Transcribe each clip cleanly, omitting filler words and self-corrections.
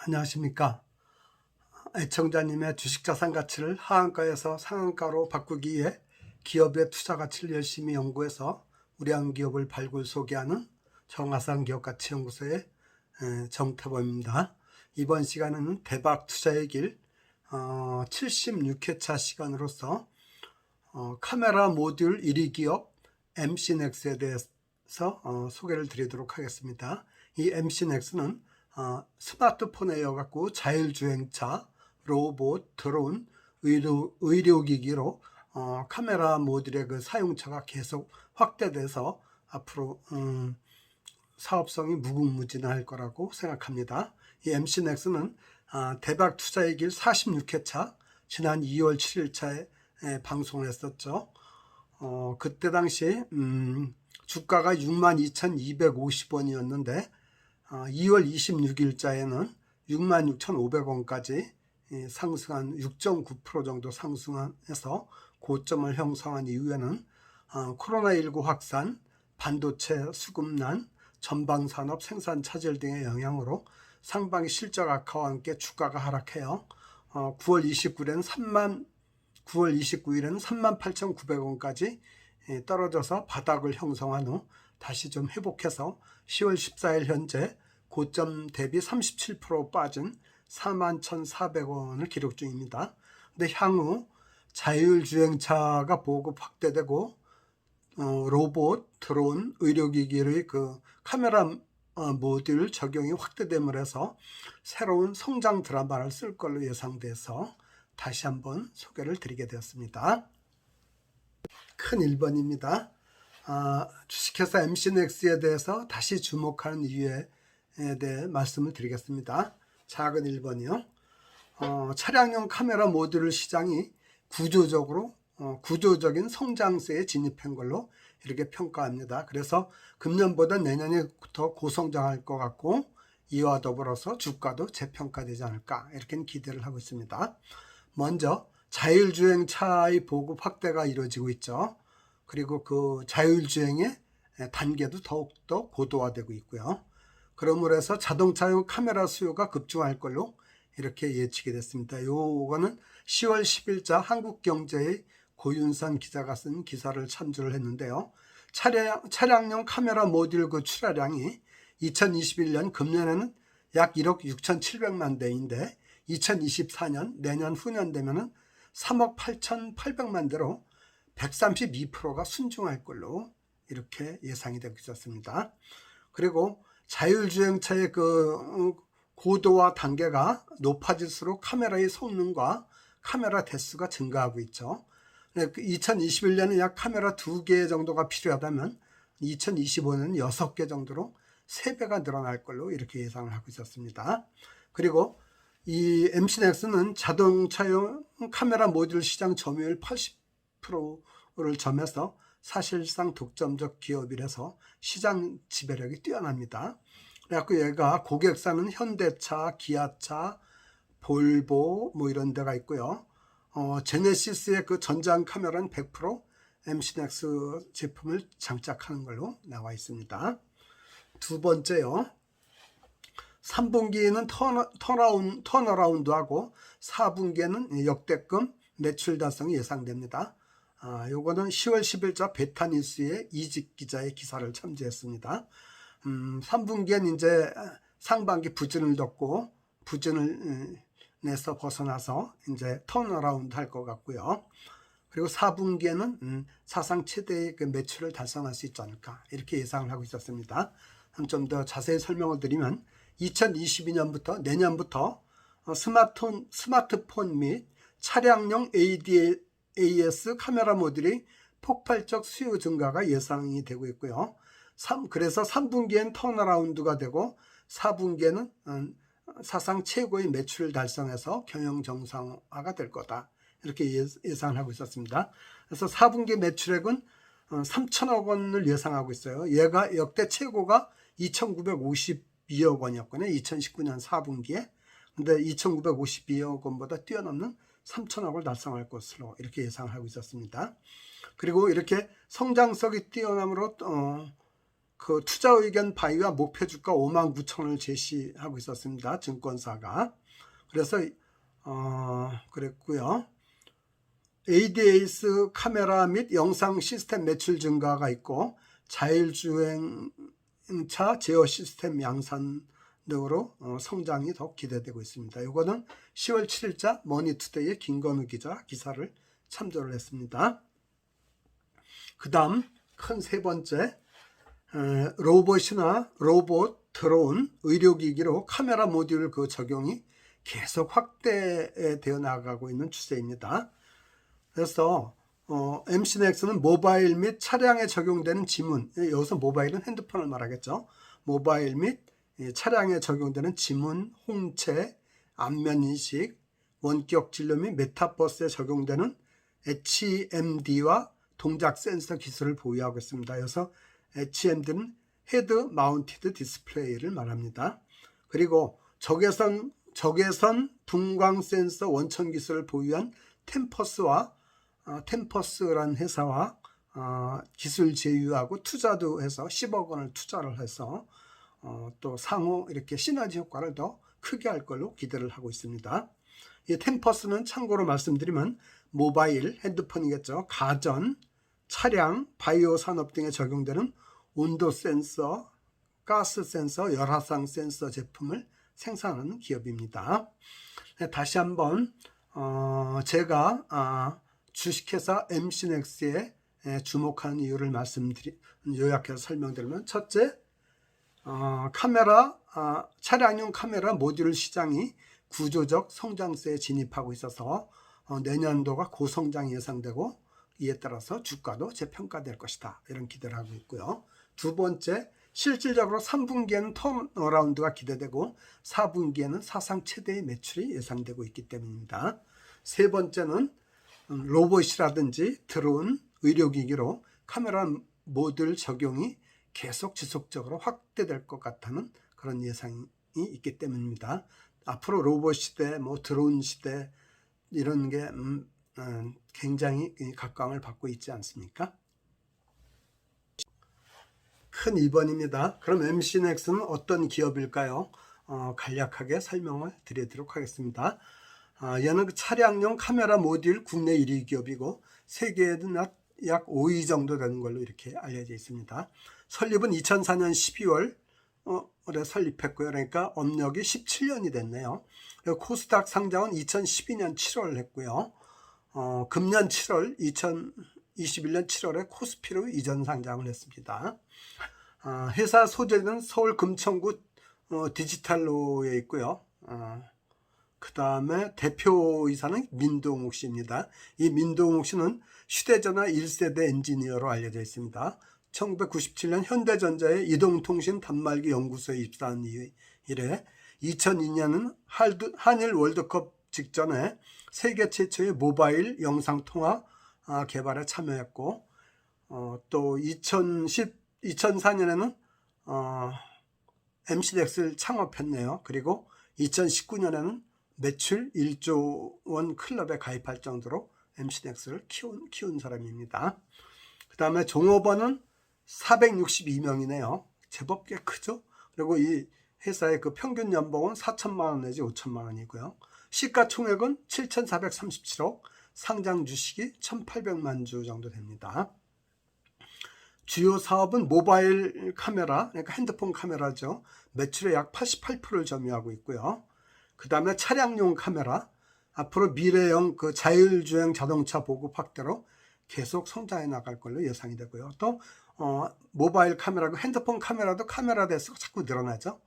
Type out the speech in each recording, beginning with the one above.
안녕하십니까. 애청자님의 주식자산 가치를 하한가에서 상한가로 바꾸기 위해 기업의 투자 가치를 열심히 연구해서 우량 기업을 발굴 소개하는 정하산 기업가치연구소의 정태범입니다. 이번 시간은 대박 투자의 길 76회차 시간으로서 카메라 모듈 1위 기업 MC넥스에 대해서 소개를 드리도록 하겠습니다. 이 MC넥스는 스마트폰에 이어갖고 자율주행차, 로봇, 드론, 의료기기로 카메라 모듈의 그 사용처가 계속 확대돼서 앞으로 사업성이 무궁무진할 거라고 생각합니다. 이 MC넥스는 대박 투자의 길 46회차 지난 2월 7일차에 방송을 했었죠. 그때 당시 주가가 62,250원이었는데 2월 26일자에는 66,500원까지 상승한 6.9% 정도 상승해서 고점을 형성한 이후에는 코로나19 확산, 반도체 수급난, 전방산업 생산 차질 등의 영향으로 상반기 실적 악화와 함께 주가가 하락해요. 9월 29일에는 38,900원까지 떨어져서 바닥을 형성한 후 다시 좀 회복해서 10월 14일 현재 고점 대비 37% 빠진 41,400원을 기록 중입니다. 근데 향후 자율주행차가 보급 확대되고 로봇, 드론, 의료기기의 그 카메라 모듈 적용이 확대됨을 해서 새로운 성장 드라마를 쓸 걸로 예상돼서 다시 한번 소개를 드리게 되었습니다. 큰 1번입니다. 주식회사 MC넥스에 대해서 다시 주목하는 이유에 대해 말씀을 드리겠습니다. 작은 1번이요. 차량용 카메라 모듈 시장이 구조적인 성장세에 진입한 걸로 이렇게 평가합니다. 그래서 금년보다 내년이 더 고성장할 것 같고 이와 더불어서 주가도 재평가되지 않을까 이렇게 기대를 하고 있습니다. 먼저 자율주행차의 보급 확대가 이루어지고 있죠. 그리고 그 자율주행의 단계도 더욱더 고도화되고 있고요. 그러므로 해서 자동차용 카메라 수요가 급증할 걸로 이렇게 예측이 됐습니다. 요거는 10월 10일자 한국경제의 고윤산 기자가 쓴 기사를 참조를 했는데요. 차량용 카메라 모듈 그 출하량이 2021년 금년에는 약 1억 6,700만 대인데 2024년 내년 후년 되면은 3억 8,800만 대로 132%가 순증할 걸로 이렇게 예상이 되고 있었습니다. 그리고 자율주행차의 그 고도화 단계가 높아질수록 카메라의 성능과 카메라 대수가 증가하고 있죠. 2021년에 약 카메라 2개 정도가 필요하다면 2025년은 6개 정도로 3배가 늘어날 걸로 이렇게 예상을 하고 있었습니다. 그리고 이 MC넥스는 자동차용 카메라 모듈 시장 점유율 80%를 점해서 사실상 독점적 기업이라서 시장 지배력이 뛰어납니다. 그래갖고 얘가 고객사는 현대차, 기아차, 볼보 뭐 이런 데가 있고요. 제네시스의 그 전장 카메라는 100% MC넥스 제품을 장착하는 걸로 나와 있습니다. 두 번째요. 3분기에는 턴어라운드하고 4분기에는 역대급 매출 달성이 예상됩니다. 요거는 10월 10일자 베타뉴스의 이직 기자의 기사를 참조했습니다. 3분기엔 이제 상반기 부진을 덮고 부진을 내서 벗어나서 이제 턴어라운드 할 것 같고요. 그리고 4분기에는 사상 최대의 그 매출을 달성할 수 있지 않을까 이렇게 예상을 하고 있었습니다. 좀 더 자세히 설명을 드리면 2022년부터 내년부터 스마트폰 및 차량용 ADAS 카메라 모듈이 폭발적 수요 증가가 예상이 되고 있고요. 그래서 3분기엔 턴어라운드가 되고 4분기에는 사상 최고의 매출을 달성해서 경영 정상화가 될 거다. 이렇게 예상을 하고 있었습니다. 그래서 4분기 매출액은 3천억 원을 예상하고 있어요. 얘가 역대 최고가 2,952억 원이었거든요. 2019년 4분기에. 근데 2,952억 원보다 뛰어넘는 3천억을 달성할 것으로 이렇게 예상을 하고 있었습니다. 그리고 이렇게 성장성이 뛰어남으로 그 투자 의견 바이와 목표 주가 59,000원을 제시하고 있었습니다. 증권사가. 그래서 그랬고요. ADAS 카메라 및 영상 시스템 매출 증가가 있고 자율주행차 제어 시스템 양산 등으로 성장이 더 기대되고 있습니다. 이거는 10월 7일자 머니투데이의 김건우 기자 기사를 참조를 했습니다. 그 다음 큰 세 번째, 로봇이나 로봇, 드론, 의료기기로 카메라 모듈 그 적용이 계속 확대되어 나가고 있는 추세입니다. 그래서 MC넥스는 모바일 및 차량에 적용되는 지문, 여기서 모바일은 핸드폰을 말하겠죠. 모바일 및 차량에 적용되는 지문, 홍채, 안면인식, 원격 진료 및 메타버스에 적용되는 HMD와 동작 센서 기술을 보유하고 있습니다. 그래서 HMD는 헤드 마운티드 디스플레이를 말합니다. 그리고 적외선 분광 센서 원천 기술을 보유한 템퍼스라는 회사와 기술 제휴하고 투자도 해서 10억 원을 투자를 해서 또 상호 이렇게 시너지 효과를 더 크게 할 걸로 기대를 하고 있습니다. 이 템퍼스는 참고로 말씀드리면 모바일, 핸드폰이겠죠. 가전, 차량, 바이오 산업 등에 적용되는 온도 센서, 가스 센서, 열화상 센서 제품을 생산하는 기업입니다. 다시 한번 제가 주식회사 MC넥스에 주목하는 이유를 요약해서 설명드리면, 첫째, 차량용 카메라 모듈 시장이 구조적 성장세에 진입하고 있어서 내년도가 고성장이 예상되고 이에 따라서 주가도 재평가될 것이다, 이런 기대를 하고 있고요. 두 번째, 실질적으로 3분기에는 턴어라운드가 기대되고 4분기에는 사상 최대의 매출이 예상되고 있기 때문입니다. 세 번째는 로봇이라든지 드론, 의료기기로 카메라 모듈 적용이 계속 지속적으로 확대될 것 같다는 그런 예상이 있기 때문입니다. 앞으로 로봇 시대, 드론 시대 이런 게 굉장히 각광을 받고 있지 않습니까? 큰 2번입니다. 그럼 MC넥스는 어떤 기업일까요? 간략하게 설명을 드리도록 하겠습니다. 얘는 차량용 카메라 모듈 국내 1위 기업이고 세계에도 약 5위 정도 되는 걸로 이렇게 알려져 있습니다. 설립은 2004년 12월에 설립했고요. 그러니까 업력이 17년이 됐네요. 코스닥 상장은 2012년 7월 했고요. 금년 7월 2021년 7월에 코스피로 이전 상장을 했습니다. 회사 소재는 서울 금천구 디지털로에 있고요. 그 다음에 대표이사는 민동욱 씨입니다. 이 민동욱 씨는 휴대전화 1세대 엔지니어로 알려져 있습니다. 1997년 현대전자의 이동통신 단말기 연구소에 입사한 이래 2002년은 한일 월드컵 직전에 세계 최초의 모바일 영상통화 개발에 참여했고, 또 2004년에는 MC넥스를 창업했네요. 그리고 2019년에는 매출 1조 원 클럽에 가입할 정도로 MC넥스를 키운 사람입니다. 그 다음에 종업원은 462명이네요. 제법 꽤 크죠? 그리고 이 회사의 그 평균 연봉은 4천만 원 내지 5천만 원이고요. 시가총액은 7,437억, 상장 주식이 1,800만 주 정도 됩니다. 주요 사업은 모바일 카메라, 그러니까 핸드폰 카메라죠. 매출의 약 88%를 점유하고 있고요. 그 다음에 차량용 카메라, 앞으로 미래형 그 자율주행 자동차 보급 확대로 계속 성장해 나갈 걸로 예상이 되고요. 또 모바일 카메라고 핸드폰 카메라도 카메라 대수가 자꾸 늘어나죠.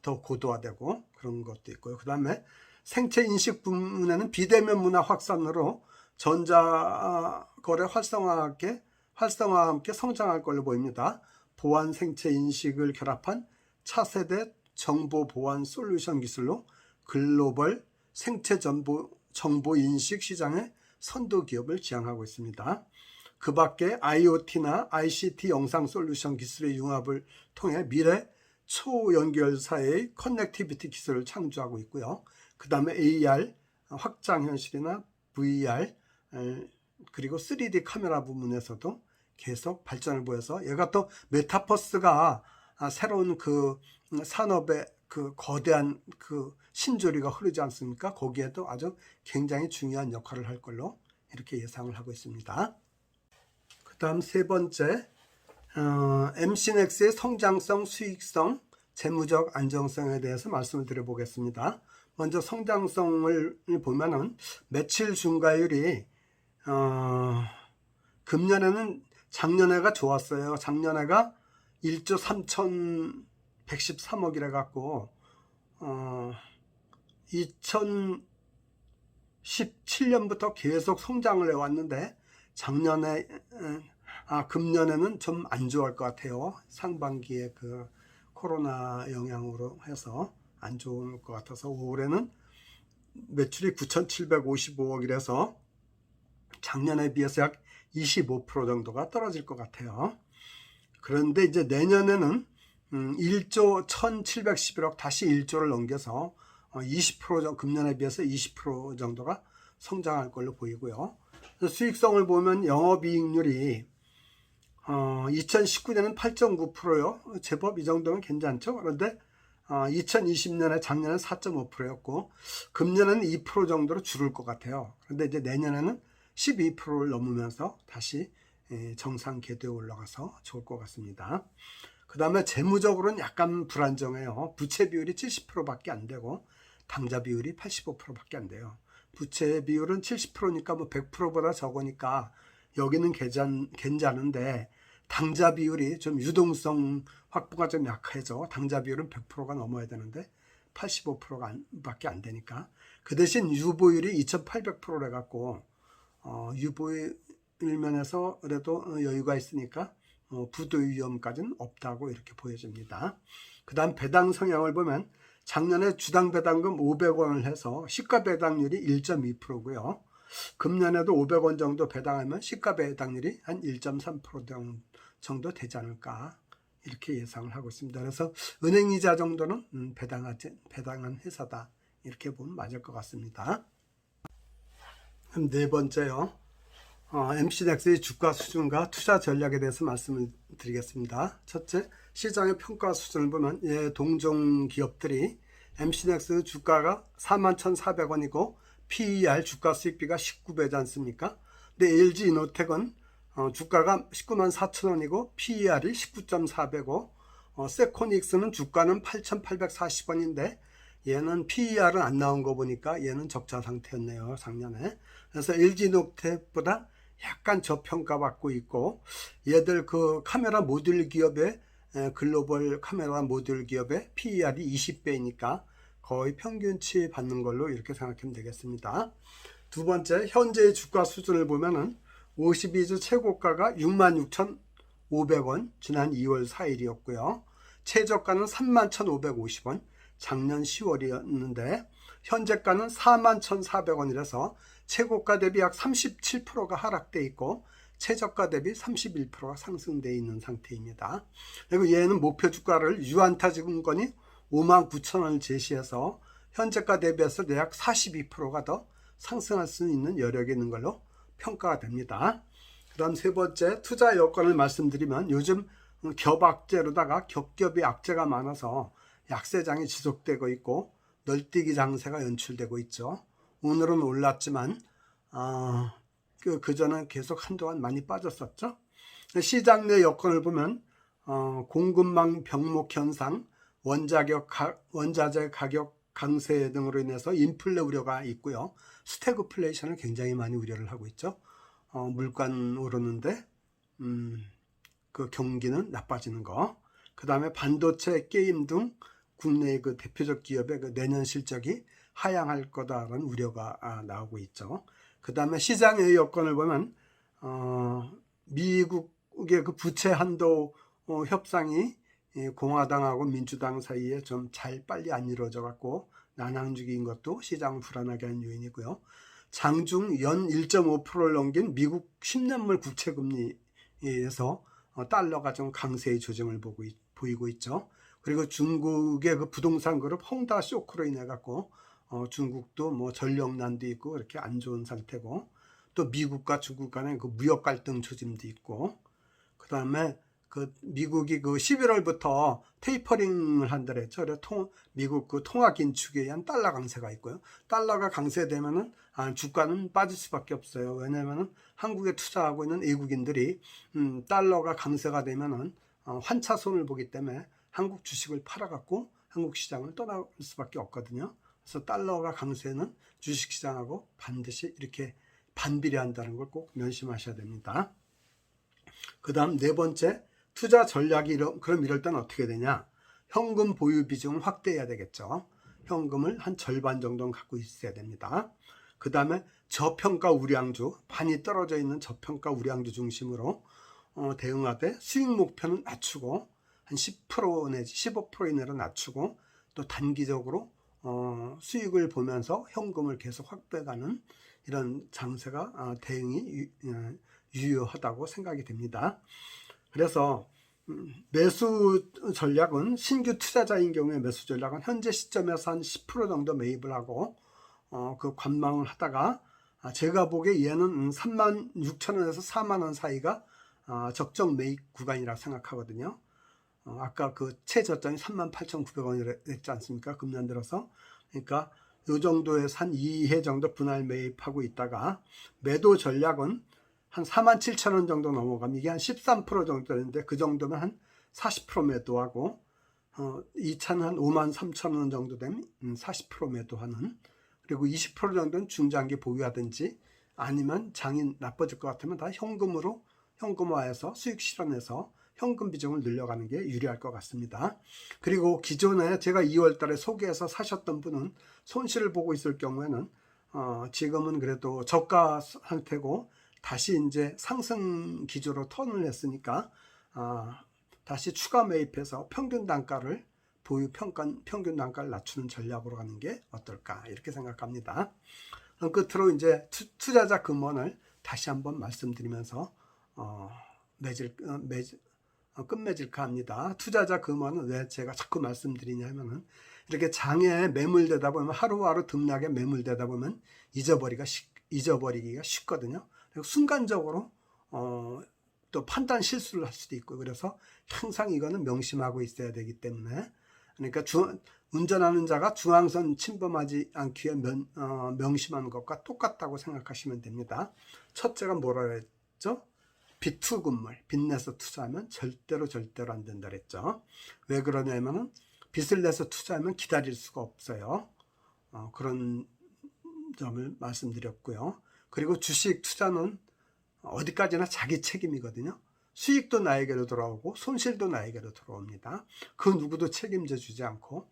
더 고도화되고 그런 것도 있고요. 그 다음에 생체 인식 부문에는 비대면 문화 확산으로 전자거래 활성화와 함께 성장할 걸로 보입니다. 보안 생체 인식을 결합한 차세대 정보 보안 솔루션 기술로 글로벌 생체 정보 인식 시장의 선도 기업을 지향하고 있습니다. 그 밖에 IoT나 ICT 영상 솔루션 기술의 융합을 통해 미래 초연결사의 커넥티비티 기술을 창조하고 있고요. 그 다음에 AR, 확장현실이나 VR, 그리고 3D 카메라 부문에서도 계속 발전을 보여서 얘가 또 메타버스가 새로운 그 산업의 그 거대한 그 신조리가 흐르지 않습니까? 거기에도 아주 굉장히 중요한 역할을 할 걸로 이렇게 예상을 하고 있습니다. 그 다음 세 번째, MC넥스의 성장성, 수익성, 재무적 안정성에 대해서 말씀을 드려보겠습니다. 먼저 성장성을 보면은 매출 증가율이 금년에는 작년에가 좋았어요. 작년에가 1조 3,113억이라 갖고 2017년부터 계속 성장을 해왔는데 금년에는 좀 안 좋을 것 같아요. 상반기에 그 코로나 영향으로 해서 안 좋을 것 같아서 올해는 매출이 9,755억이라서 작년에 비해서 약 25% 정도가 떨어질 것 같아요. 그런데 이제 내년에는 1조 1,711억 다시 1조를 넘겨서 20% 금년에 비해서 20% 정도가 성장할 걸로 보이고요. 수익성을 보면 영업이익률이 2019년은 8.9%요. 제법 이 정도면 괜찮죠. 그런데 2020년에 작년은 4.5%였고 금년은 2% 정도로 줄을 것 같아요. 그런데 이제 내년에는 12%를 넘으면서 다시 정상 궤도에 올라가서 좋을 것 같습니다. 그 다음에 재무적으로는 약간 불안정해요. 부채 비율이 70%밖에 안 되고 당좌 비율이 85%밖에 안 돼요. 부채 비율은 70%니까 뭐 100%보다 적으니까 여기는 괜찮은데 당좌 비율이 좀 유동성 확보가 좀 약해져. 당좌 비율은 100%가 넘어야 되는데 85%가 밖에 안 되니까. 그 대신 유보율이 2,800%래 갖고 유보율 면에서 그래도 여유가 있으니까 부도 위험까지는 없다고 이렇게 보여집니다. 그 다음 배당 성향을 보면 작년에 주당 배당금 500원을 해서 시가 배당률이 1.2%고요. 금년에도 500원 정도 배당하면 시가 배당률이 한 1.3% 정도 되지 않을까 이렇게 예상을 하고 있습니다. 그래서 은행이자 정도는 배당한 회사다 이렇게 보면 맞을 것 같습니다. 그럼 네 번째요. MC넥스의 주가 수준과 투자 전략에 대해서 말씀을 드리겠습니다. 첫째, 시장의 평가 수준을 보면 동종 기업들이 MC넥스 주가가 41,400원이고 PER 주가 수익비가 19배지 않습니까? 근데 LG이노텍은 주가가 19만 4천원이고 PER이 19.4배고 세코닉스는 주가는 8,840원인데 얘는 PER은 안 나온 거 보니까 얘는 적자 상태였네요. 작년에. 그래서 LG이노텍보다 약간 저평가받고 있고 얘들 그 카메라 모듈 기업의 글로벌 카메라 모듈 기업의 PER이 20배이니까 거의 평균치 받는 걸로 이렇게 생각하면 되겠습니다. 두 번째, 현재의 주가 수준을 보면은 52주 최고가가 66,500원 지난 2월 4일이었고요. 최저가는 31,550원 작년 10월이었는데 현재가는 41,400원이라서 최고가 대비 약 37%가 하락돼 있고 최저가 대비 31%가 상승되어 있는 상태입니다. 그리고 얘는 목표 주가를 유안타증권이 59,000원을 제시해서 현재가 대비해서 약 42%가 더 상승할 수 있는 여력이 있는 걸로 평가가 됩니다. 그 다음 세 번째, 투자 여건을 말씀드리면 요즘 겹악재로다가 겹겹이 악재가 많아서 약세장이 지속되고 있고 널뛰기 장세가 연출되고 있죠. 오늘은 올랐지만 그전은 계속 한동안 많이 빠졌었죠. 시장 내 여건을 보면 공급망 병목 현상, 원자재 가격 강세 등으로 인해서 인플레 우려가 있고요. 스태그플레이션을 굉장히 많이 우려를 하고 있죠. 물가 오르는데 그 경기는 나빠지는 거. 그 다음에 반도체, 게임 등 국내의 그 대표적 기업의 그 내년 실적이 하향할 거다라는 우려가 나오고 있죠. 그 다음에 시장의 여건을 보면 미국의 그 부채 한도 협상이 공화당하고 민주당 사이에 좀 빨리 안 이루어져 갖고 난항주기인 것도 시장을 불안하게 하는 요인이고요. 장중 연 1.5%를 넘긴 미국 10년물 국채금리에서 달러가 좀 강세의 조짐을 보이고 있죠. 그리고 중국의 그 부동산 그룹 헝다 쇼크로 인해 갖고 중국도 뭐 전력난도 있고 이렇게 안 좋은 상태고 또 미국과 중국 간의 그 무역 갈등 조짐도 있고 그 다음에 그 미국이 그 11월부터 테이퍼링을 한다랬죠. 그래서 미국 그 통화 긴축에 의한 달러 강세가 있고요. 달러가 강세되면은 주가는 빠질 수밖에 없어요. 왜냐면은 한국에 투자하고 있는 외국인들이 달러가 강세가 되면은 환차손을 보기 때문에 한국 주식을 팔아갖고 한국 시장을 떠날 수밖에 없거든요. 그래서 달러가 강세는 주식시장하고 반드시 이렇게 반비례한다는 걸 꼭 명심하셔야 됩니다. 그 다음 네 번째, 투자 전략이 그럼 이럴 때는 어떻게 되냐? 현금 보유 비중을 확대해야 되겠죠. 현금을 한 절반 정도는 갖고 있어야 됩니다. 그 다음에 저평가 우량주, 반이 떨어져 있는 저평가 우량주 중심으로 대응하되 수익 목표는 낮추고 한 10% 내지 15% 이내로 낮추고 또 단기적으로 수익을 보면서 현금을 계속 확보해가는 이런 장세가 대응이 유효하다고 생각이 됩니다. 그래서 매수 전략은 신규 투자자인 경우에 매수 전략은 현재 시점에서 한 10% 정도 매입을 하고 그 관망을 하다가 제가 보기에 얘는 36,000원에서 4만원 사이가 적정 매입 구간이라 생각하거든요. 아까 그 최저점이 38,900원이라 했지 않습니까? 금년 들어서. 그러니까 이 정도에서 한 2회 정도 분할 매입하고 있다가 매도 전략은 한 47,000원 정도 넘어가면 이게 한 13% 정도 되는데 그 정도면 한 40% 매도하고 2차는 한 53,000원 정도 되면 40% 매도하는, 그리고 20% 정도는 중장기 보유하든지 아니면 장이 나빠질 것 같으면 다 현금화해서 수익 실현해서 현금 비중을 늘려가는 게 유리할 것 같습니다. 그리고 기존에 제가 2월 달에 소개해서 사셨던 분은 손실을 보고 있을 경우에는 지금은 그래도 저가 상태고 다시 이제 상승 기조로 턴을 했으니까 다시 추가 매입해서 평균 단가를 평균 단가를 낮추는 전략으로 가는 게 어떨까 이렇게 생각합니다. 끝으로 이제 투자자 금원을 다시 한번 말씀드리면서 끝맺을까 합니다. 투자자 금원은 왜 제가 자꾸 말씀드리냐면은 이렇게 장에 매물되다 보면 하루하루 등락에 매물되다 보면 잊어버리기가 쉽거든요. 순간적으로 또 판단 실수를 할 수도 있고, 그래서 항상 이거는 명심하고 있어야 되기 때문에, 그러니까 운전하는 자가 중앙선 침범하지 않기 위해 명심하는 것과 똑같다고 생각하시면 됩니다. 첫째가 뭐라 했죠? 비투금물, 빚 내서 투자하면 절대로 안 된다 그랬죠. 왜 그러냐면은 빚을 내서 투자하면 기다릴 수가 없어요. 그런 점을 말씀드렸고요. 그리고 주식 투자는 어디까지나 자기 책임이거든요. 수익도 나에게로 돌아오고 손실도 나에게로 들어옵니다. 그 누구도 책임져 주지 않고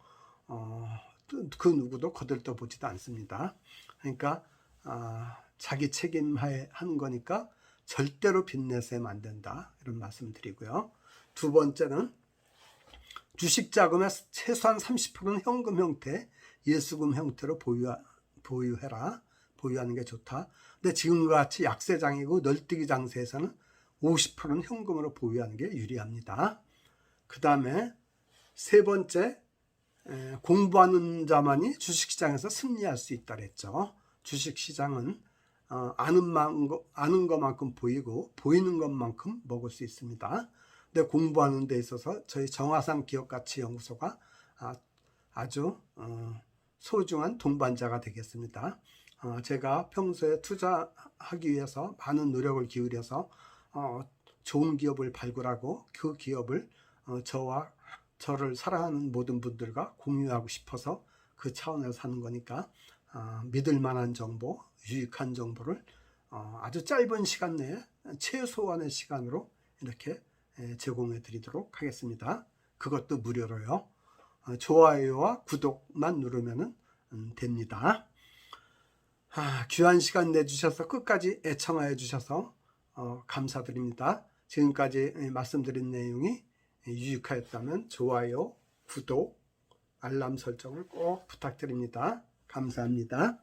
그 누구도 거들떠 보지도 않습니다. 그러니까 자기 책임하에 하는 거니까 절대로 빚내서는 안 된다, 이런 말씀 드리고요. 두 번째는 주식 자금의 최소한 30%는 현금 형태, 예수금 형태로 보유하는 게 좋다. 근데 지금과 같이 약세장이고 널뛰기 장세에서는 50%는 현금으로 보유하는 게 유리합니다. 그 다음에 세 번째, 공부하는 자만이 주식시장에서 승리할 수 있다 그랬죠. 주식시장은 아는 것만큼 보이고 보이는 것만큼 먹을 수 있습니다. 근데 공부하는 데 있어서 저희 정화상 기업가치연구소가 아주 소중한 동반자가 되겠습니다. 제가 평소에 투자하기 위해서 많은 노력을 기울여서 좋은 기업을 발굴하고 그 기업을 저와 저를 사랑하는 모든 분들과 공유하고 싶어서 그 차원에서 하는 거니까 믿을 만한 정보, 유익한 정보를 아주 짧은 시간 내에 최소한의 시간으로 이렇게 제공해 드리도록 하겠습니다. 그것도 무료로요. 좋아요와 구독만 누르면 됩니다. 귀한 시간 내주셔서 끝까지 애청하여 주셔서 감사드립니다. 지금까지 말씀드린 내용이 유익하였다면 좋아요, 구독, 알람 설정을 꼭 부탁드립니다. 감사합니다.